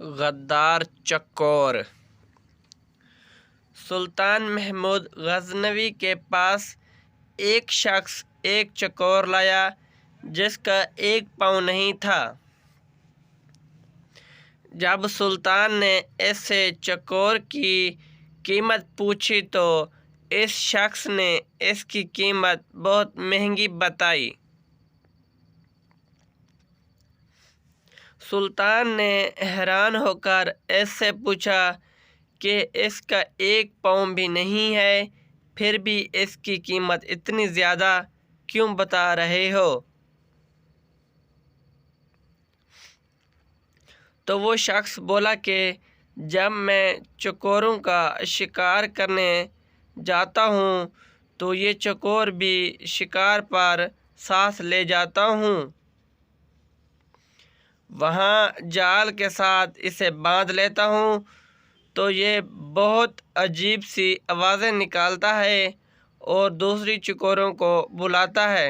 غدار چکور۔ سلطان محمود غزنوی کے پاس ایک شخص ایک چکور لایا جس کا 1 پاؤں نہیں تھا۔ جب سلطان نے اس سے چکور کی قیمت پوچھی تو اس شخص نے اس کی قیمت بہت مہنگی بتائی۔ سلطان نے حیران ہو کر اس سے پوچھا کہ اس کا 1 پاؤں بھی نہیں ہے، پھر بھی اس کی قیمت اتنی زیادہ کیوں بتا رہے ہو؟ تو وہ شخص بولا کہ جب میں چکوروں کا شکار کرنے جاتا ہوں تو یہ چکور بھی شکار پر ساتھ لے جاتا ہوں۔ وہاں جال کے ساتھ اسے باندھ لیتا ہوں تو یہ بہت عجیب سی آوازیں نکالتا ہے اور دوسری چکوروں کو بلاتا ہے۔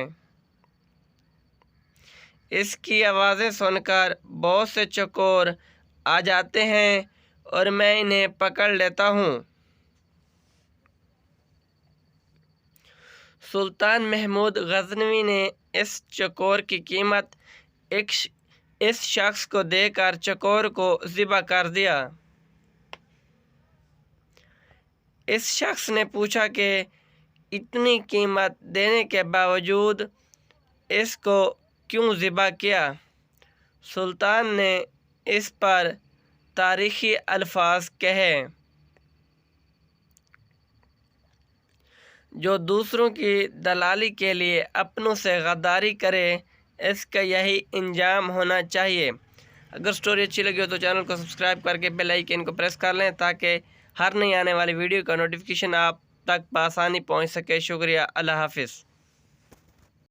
اس کی آوازیں سن کر بہت سے چکور آ جاتے ہیں اور میں انہیں پکڑ لیتا ہوں۔ سلطان محمود غزنوی نے اس چکور کی قیمت اس شخص کو دے کر چکور کو ذبح کر دیا۔ اس شخص نے پوچھا کہ اتنی قیمت دینے کے باوجود اس کو کیوں ذبح کیا؟ سلطان نے اس پر تاریخی الفاظ کہے، جو دوسروں کی دلالی کے لیے اپنوں سے غداری کرے اس کا یہی انجام ہونا چاہیے۔ اگر سٹوری اچھی لگی ہو تو چینل کو سبسکرائب کر کے بیل آئیکن کو پریس کر لیں تاکہ ہر نئی آنے والی ویڈیو کا نوٹیفیکیشن آپ تک بآسانی پہنچ سکے۔ شکریہ، اللہ حافظ۔